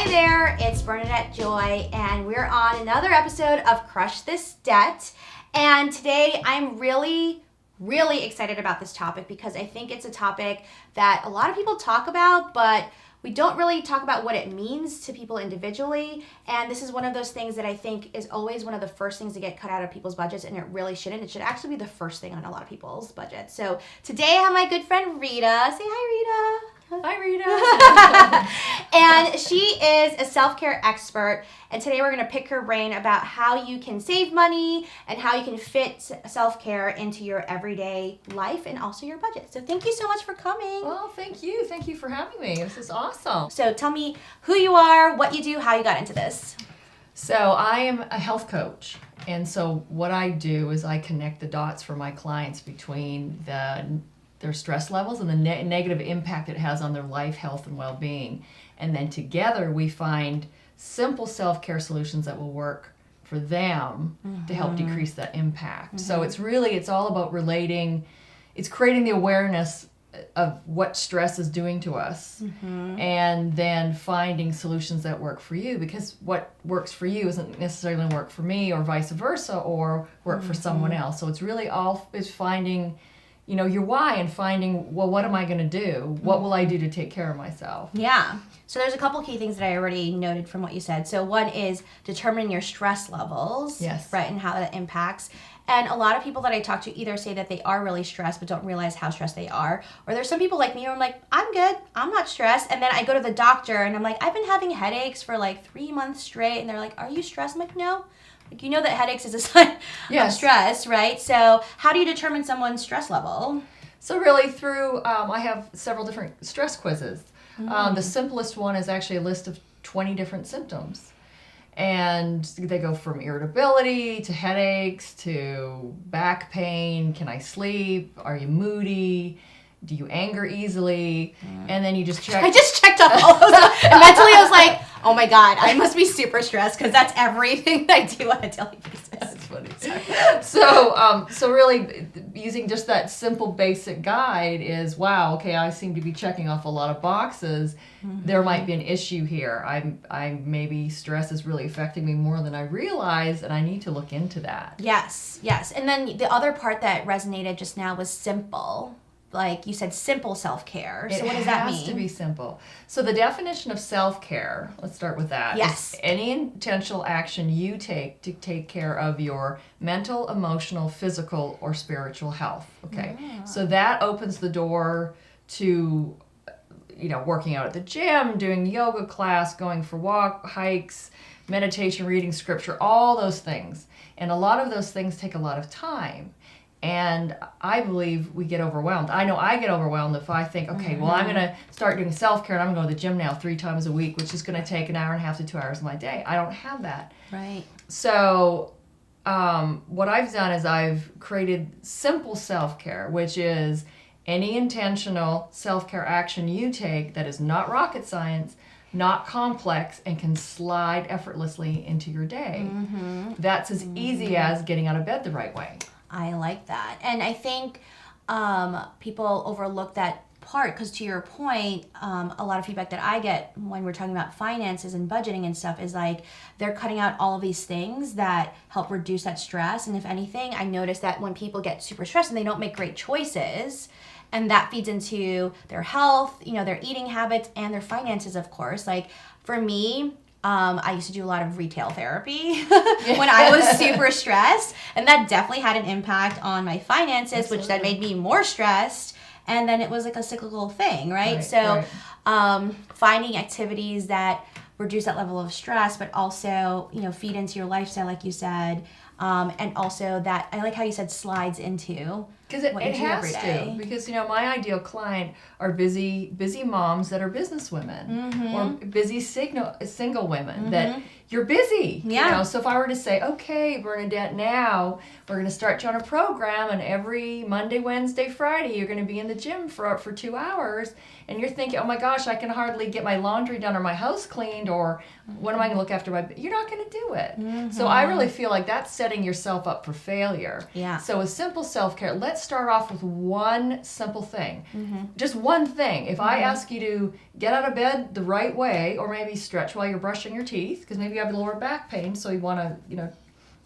Hi there, it's Bernadette Joy, and we're on another episode of Crush This Debt. And today I'm really excited about this topic because I think it's a topic that a lot of people talk about, but we don't really talk about what it means to people individually. And this is one of those things that I think is always one of the first things to get cut out of people's budgets, and it really shouldn't. It should actually be the first thing on a lot of people's budgets. So today I have my good friend Rita. Say hi, Rita. Hi, Rita. And she is a self-care expert, and today we're going to pick her brain about how you can save money and how you can fit self-care into your everyday life and also your budget. So thank you so much for coming. Well, thank you. Thank you for having me. This is awesome. So tell me who you are, what you do, how you got into this. So I am a health coach, and so what I do is I connect the dots for my clients between their stress levels and the negative impact it has on their life, health, and well-being. And then together we find simple self-care solutions that will work for them to help decrease that impact. So it's all about it's creating the awareness of what stress is doing to us, and then finding solutions that work for you, because what works for you isn't necessarily going to work for me, or vice versa, or work for someone else. So it's really is finding your why and finding, well, what am I going to do? What will I do to take care of myself? Yeah. So there's a couple key things that I already noted from what you said. So one is determining your stress levels, yes, right, and how that impacts. And a lot of people that I talk to either say that they are really stressed but don't realize how stressed they are. Or there's some people like me who I'm like, I'm good, I'm not stressed. And then I go to the doctor and I'm like, I've been having headaches for like 3 months straight. And they're like, are you stressed? I'm like, no. Like, you know that headaches is a sign of stress, right? So how do you determine someone's stress level? So really through, I have several different stress quizzes. The simplest one is actually a list of 20 different symptoms. And they go from irritability to headaches to back pain. Can I sleep? Are you moody? Do you anger easily? And then you just check. I just checked off all those. And mentally I was like, oh my God, I must be super stressed because that's everything that I do on a daily basis. That's funny. So really using just that simple basic guide is, wow, okay, I seem to be checking off a lot of boxes. There might be an issue here. I maybe stress is really affecting me more than I realize, and I need to look into that. Yes. And then the other part that resonated just now was simple. Like you said, simple self-care. So what does that mean? It has to be simple. So the definition of self-care, let's start with that. Yes. Is any intentional action you take to take care of your mental, emotional, physical, or spiritual health. Okay. Yeah. So that opens the door to, working out at the gym, doing yoga class, going for hikes, meditation, reading scripture, all those things. And a lot of those things take a lot of time. And I believe we get overwhelmed. I know I get overwhelmed if I think, okay, well, I'm going to start doing self-care and I'm going to go to the gym now 3 times a week, which is going to take an hour and a half to 2 hours of my day. I don't have that. Right. So what I've done is I've created simple self-care, which is any intentional self-care action you take that is not rocket science, not complex, and can slide effortlessly into your day. That's as easy as getting out of bed the right way. I like that. And I think people overlook that part because, to your point, a lot of feedback that I get when we're talking about finances and budgeting and stuff is like they're cutting out all of these things that help reduce that stress. And if anything, I notice that when people get super stressed and they don't make great choices, and that feeds into their health, their eating habits, and their finances, of course. Like for me, I used to do a lot of retail therapy when I was super stressed, and that definitely had an impact on my finances. Absolutely. Which then made me more stressed, and then it was like a cyclical thing, right? Finding activities that reduce that level of stress, but also, feed into your lifestyle, like you said, and also that, I like how you said slides into. Because it has to. Because, my ideal client are busy moms that are businesswomen, or busy single women that you're busy. Yeah. So if I were to say, okay, Bernadette, now we're going to start you on a program, and every Monday, Wednesday, Friday, you're going to be in the gym for 2 hours, and you're thinking, oh my gosh, I can hardly get my laundry done or my house cleaned, or when am I going to look after you're not going to do it. So I really feel like that's setting yourself up for failure. Yeah. So with simple self-care, let's let's start off with one simple thing. Just one thing. If I ask you to get out of bed the right way, or maybe stretch while you're brushing your teeth, because maybe you have lower back pain, so you want to,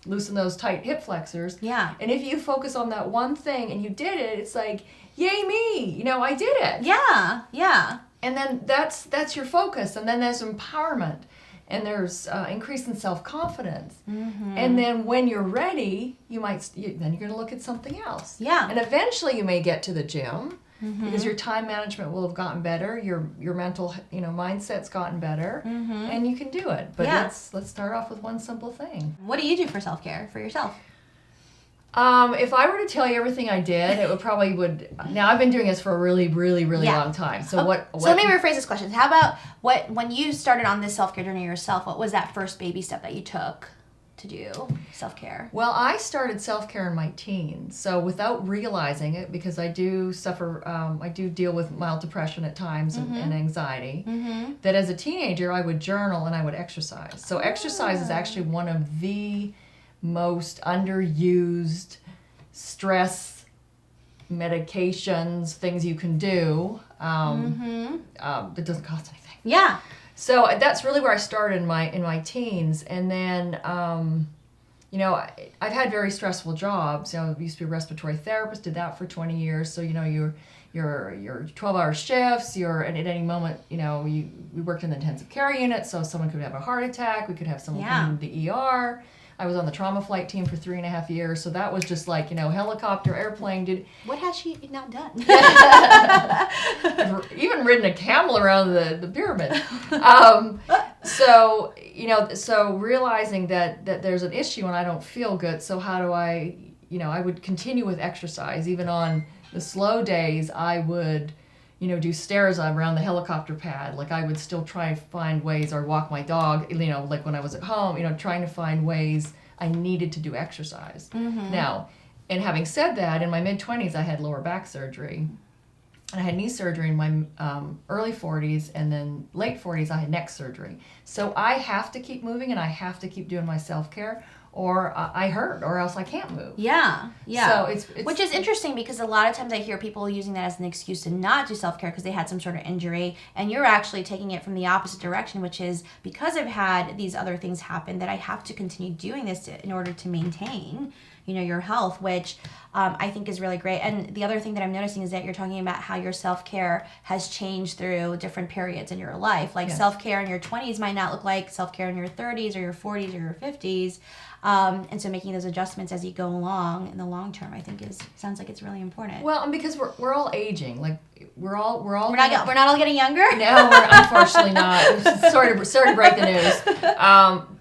loosen those tight hip flexors. Yeah. And if you focus on that one thing and you did it, it's like, yay me, I did it. Yeah. Yeah. And then that's your focus. And then there's empowerment. And there's increase in self-confidence. And then when you're ready, then you're going to look at something else. Yeah. And eventually you may get to the gym because your time management will have gotten better, your mental, mindset's gotten better, and you can do it. But let's start off with one simple thing. What do you do for self-care for yourself? If I were to tell you everything I did, it would. Now I've been doing this for a really, really, really long time. So what? So let me rephrase this question. How about when you started on this self-care journey yourself? What was that first baby step that you took to do self-care? Well, I started self-care in my teens, so without realizing it, because I do suffer. I do deal with mild depression at times and anxiety. That as a teenager, I would journal and I would exercise. So exercise is actually one of the most underused stress medications, things you can do that doesn't cost anything. Yeah. So that's really where I started in my teens, and then I've had very stressful jobs. I used to be a respiratory therapist, did that for 20 years. So your 12-hour shifts. And at any moment, we worked in the intensive care unit, so someone could have a heart attack. We could have someone come into the ER. I was on the trauma flight team for 3.5 years, so that was just like, helicopter, airplane. What has she not done? I've even ridden a camel around the pyramid. So realizing that there's an issue and I don't feel good, so how do I would continue with exercise. Even on the slow days, I would do stairs around the helicopter pad. Like I would still try and find ways, or walk my dog, like when I was at home, trying to find ways I needed to do exercise. Now, and having said that, in my mid-20s, I had lower back surgery. And I had knee surgery in my early 40s, and then late 40s, I had neck surgery. So I have to keep moving, and I have to keep doing my self-care, or I hurt, or else I can't move. Yeah. So it's which is interesting, because a lot of times I hear people using that as an excuse to not do self-care because they had some sort of injury, and you're actually taking it from the opposite direction, which is because I've had these other things happen that I have to continue doing this in order to maintain your health, which I think is really great. And the other thing that I'm noticing is that you're talking about how your self-care has changed through different periods in your life. Like self-care in your 20s might not look like self-care in your 30s or your 40s or your 50s. And so making those adjustments as you go along in the long term, I think sounds like it's really important. Well, and because we're all aging, like we're not all getting younger. No, we're unfortunately not. Sorry to break the news.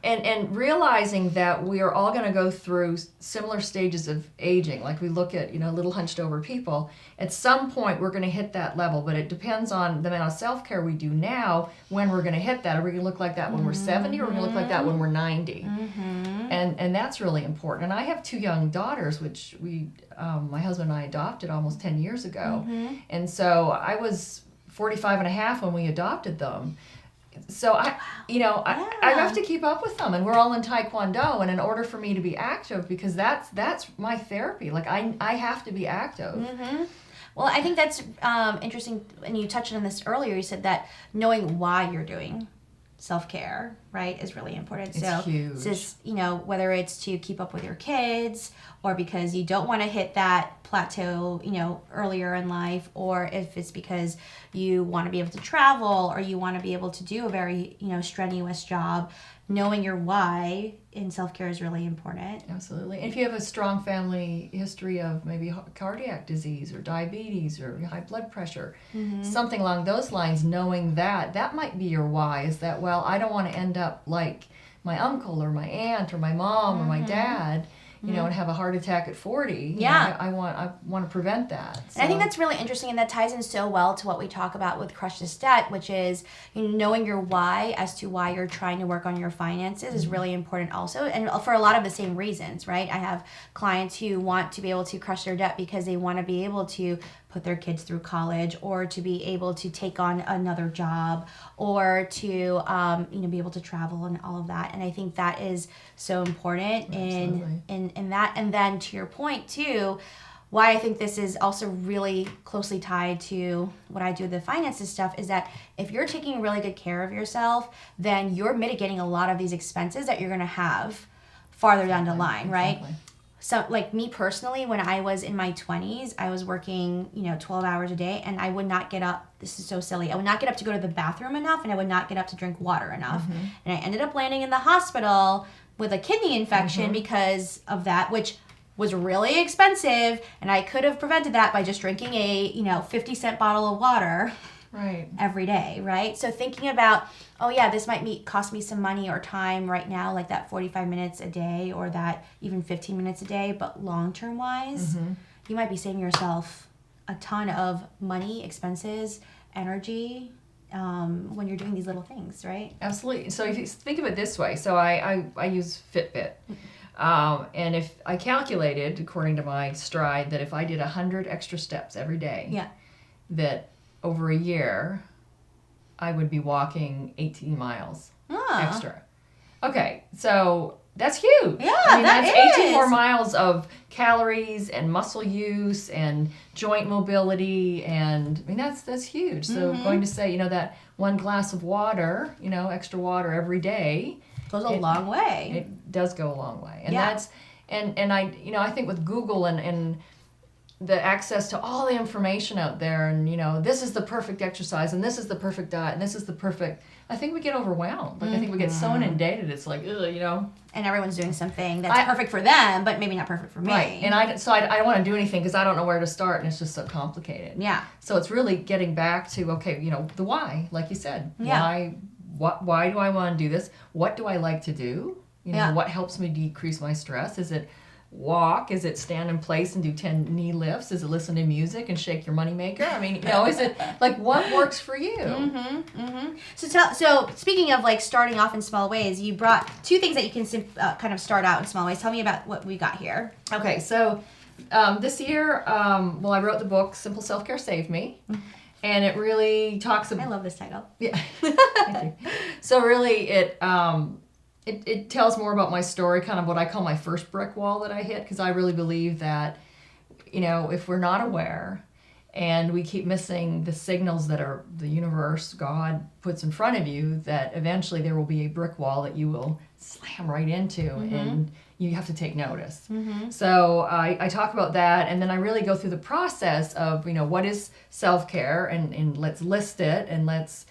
And realizing that we are all going to go through similar stages of aging. Like we look at little hunched over people. At some point, we're going to hit that level, but it depends on the amount of self care we do now. When we're going to hit that, are we going to look like that when we're 70, or are we going to look like that when we're 90? And that's really important. And I have 2 young daughters, which my husband and I adopted almost 10 years ago. And so I was 45 and a half when we adopted them. So I have to keep up with them, and we're all in Taekwondo. And in order for me to be active, because that's my therapy, like I have to be active. Well, I think that's interesting, and you touched on this earlier. You said that knowing why you're doing self-care, right, is really important. It's huge. It's just, whether it's to keep up with your kids, or because you don't want to hit that plateau, earlier in life, or if it's because you want to be able to travel, or you want to be able to do a very, strenuous job, knowing your why in self-care is really important. Absolutely. And if you have a strong family history of maybe cardiac disease or diabetes or high blood pressure, something along those lines, knowing that might be your why, is that, well, I don't want to end up like my uncle or my aunt or my mom or my dad, and have a heart attack at 40. I want to prevent that. So. And I think that's really interesting, and that ties in so well to what we talk about with Crush This Debt, which is knowing your why as to why you're trying to work on your finances is really important also, and for a lot of the same reasons, right? I have clients who want to be able to crush their debt because they want to be able to put their kids through college, or to be able to take on another job, or to be able to travel and all of that. And I think that is so important in that. And then to your point too, why I think this is also really closely tied to what I do with the finances stuff is that if you're taking really good care of yourself, then you're mitigating a lot of these expenses that you're going to have farther down the line, right? Exactly. So like me personally, when I was in my 20s, I was working, 12 hours a day, and I would not get up. This is so silly. I would not get up to go to the bathroom enough, and I would not get up to drink water enough. And I ended up landing in the hospital with a kidney infection because of that, which was really expensive, and I could have prevented that by just drinking a 50-cent bottle of water Right. every day, right? So thinking about, oh yeah, this might cost me some money or time right now, like that 45 minutes a day or that even 15 minutes a day, but long-term wise, you might be saving yourself a ton of money, expenses, energy, when you're doing these little things, right? Absolutely. So if you think of it this way, so I use Fitbit. And if I calculated, according to my stride, that if I did 100 extra steps every day, Yeah. that over a year, I would be walking 18 miles extra. Okay, so that's huge. Yeah, I mean, that that's 18 is. more miles of calories and muscle use and joint mobility, and I mean that's huge. So going to say, that one glass of water, extra water every day Goes a long way. it does go a long way. And Yeah. that's and I think with Google and the access to all the information out there, and this is the perfect exercise, and this is the perfect diet, and this is the perfect, I think we get overwhelmed. Like I think we get so inundated, it's like, ugh. And everyone's doing something that's perfect for them, but maybe not perfect for me. Right. And I don't want to do anything because I don't know where to start, and it's just so complicated. Yeah. So it's really getting back to, okay, the why, like you said. Yeah. Why do I want to do this? What do I like to do? Yeah. What helps me decrease my stress? Is it walk? Is it stand in place and do 10 knee lifts? Is it listen to music and shake your moneymaker? I mean, is it like what works for you? So speaking of like starting off in small ways, you brought two things that you can kind of start out in small ways. Tell me about what we got here. Okay, so this year, I wrote the book Simple Self-Care Saved Me. And it really talks about... I love this title. Yeah. Thank you. So really it tells more about my story, kind of what I call my first brick wall that I hit, because I really believe that, if we're not aware and we keep missing the signals that are the universe, God puts in front of you, that eventually there will be a brick wall that you will slam right into, and you have to take notice. So I talk about that, and then I really go through the process of, what is self-care, and let's list it, and let's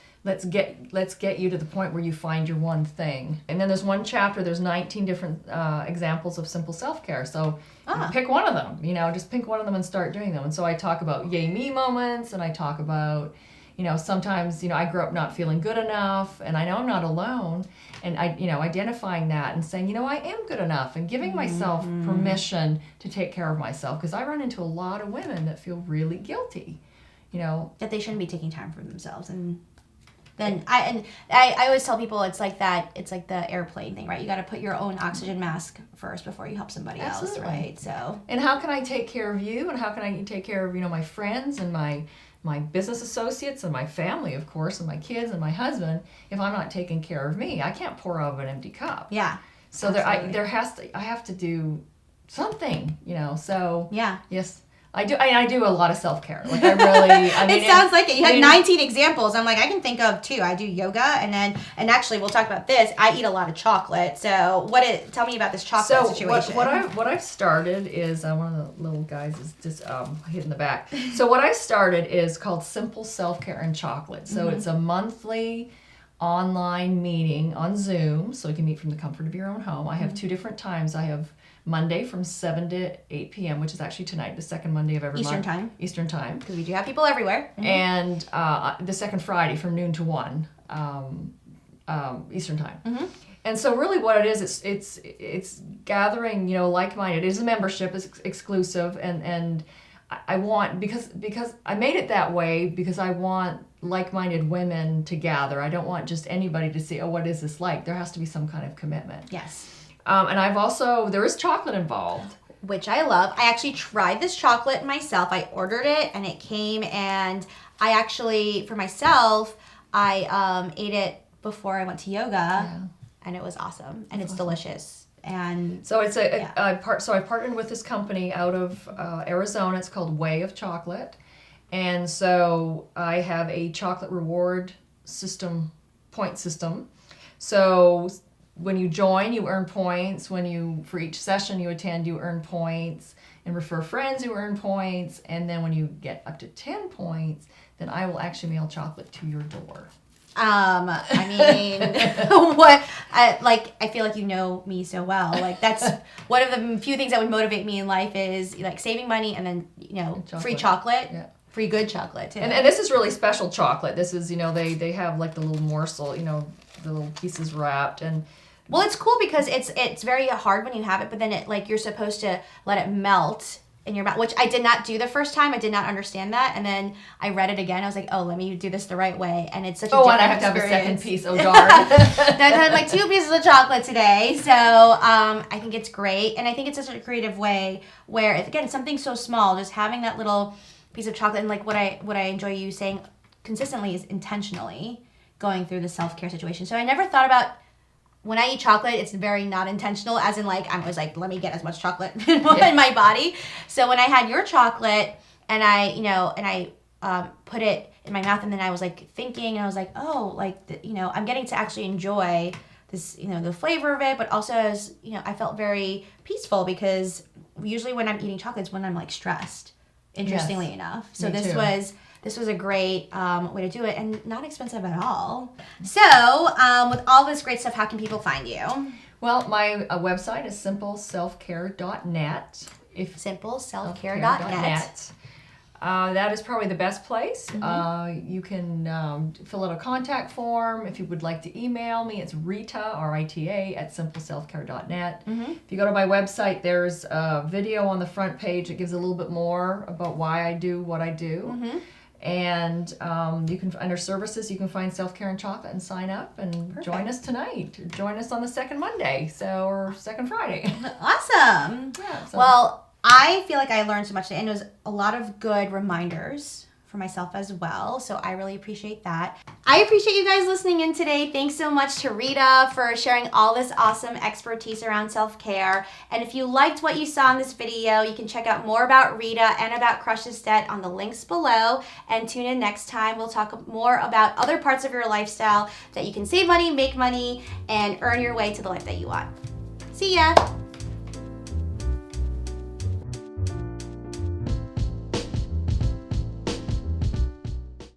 get you to the point where you find your one thing. And then there's one chapter, there's 19 different examples of simple self-care. So pick one of them, just pick one of them and start doing them. And so I talk about yay me moments, and I talk about, sometimes, I grew up not feeling good enough, and I know I'm not alone. And identifying that and saying, I am good enough, and giving myself permission to take care of myself, because I run into a lot of women that feel really guilty, That they shouldn't be taking time for themselves. And then I always tell people it's like the airplane thing, right? You got to put your own oxygen mask first before you help somebody else, right? So. And how can I take care of you, and how can I take care of my friends and my business associates and my family, of course, and my kids and my husband, if I'm not taking care of me? I can't pour out of an empty cup. Yeah. So I have to do something, So yeah. Yes. I do a lot of self-care. Like I really, it sounds like it. You had 19 examples. I'm like, I can think of two. I do yoga, and actually we'll talk about this. I eat a lot of chocolate. So tell me about this chocolate situation. What I've started is, one of the little guys is just hid in the back. So what I started is called Simple Self-Care and Chocolate. So it's a monthly online meeting on Zoom, so you can meet from the comfort of your own home. I have two different times. I have Monday from 7 to 8 p.m., which is actually tonight, the second Monday of every month. Eastern time. Because we do have people everywhere. And the second Friday from noon to 1 Eastern time. And so really what it is, it's gathering, like-minded. It is a membership, it's exclusive, and I want, because I made it that way because I want like-minded women to gather. I don't want just anybody to see, what is this like? There has to be some kind of commitment. Yes. And there is chocolate involved. Which I love. I actually tried this chocolate myself. I ordered it and it came, and I actually, for myself, I ate it before I went to yoga, and it was awesome. And it's delicious. And So it's I partnered with this company out of Arizona. It's called Way of Chocolate, and so I have a chocolate reward system, point system. So when you join, you earn points. For each session you attend, you earn points, and refer friends, you earn points. And then when you get up to 10 points, then I will actually mail chocolate to your door. I mean, I feel like you know me so well. Like, that's one of the few things that would motivate me in life is like saving money and then, free chocolate. Yeah. Free good chocolate too. And this is really special chocolate. This is, they have like the little morsel, the little pieces wrapped. And well, it's cool because it's very hard when you have it, but then you're supposed to let it melt in your mouth, which I did not do the first time. I did not understand that, and then I read it again. I was like, oh, let me do this the right way, and it's such a different and I have experience. to have a second piece. Oh, darn. I've had like 2 pieces of chocolate today, so I think it's great, and I think it's such a creative way where, again, something so small, just having that little piece of chocolate, and like what I enjoy you saying consistently is intentionally going through the self-care situation. So I never thought about, when I eat chocolate, it's very not intentional, as in like, I'm always like, let me get as much chocolate in my body. So when I had your chocolate and I put it in my mouth, and then I was like thinking, and I was like, oh, like, I'm getting to actually enjoy this, the flavor of it, but also as, I felt very peaceful, because usually when I'm eating chocolate is when I'm like stressed, interestingly enough. So this was a great way to do it, and not expensive at all. So with all this great stuff, how can people find you? Well, my website is simpleselfcare.net. Simpleselfcare.net. That is probably the best place. You can fill out a contact form. If you would like to email me, it's Rita, R-I-T-A, at simpleselfcare.net. If you go to my website, there's a video on the front page that gives a little bit more about why I do what I do. And you can, under services, you can find Self-Care and Chocolate and sign up and join us tonight. Join us on the second Monday, or second Friday. Awesome. Yeah, Well, I feel like I learned so much today, and it was a lot of good reminders for myself as well, so I really appreciate that. I appreciate you guys listening in today. Thanks so much to Rita for sharing all this awesome expertise around self-care. And if you liked what you saw in this video, you can check out more about Rita and about Crush This Debt on the links below, and tune in next time. We'll talk more about other parts of your lifestyle that you can save money, make money, and earn your way to the life that you want. See ya!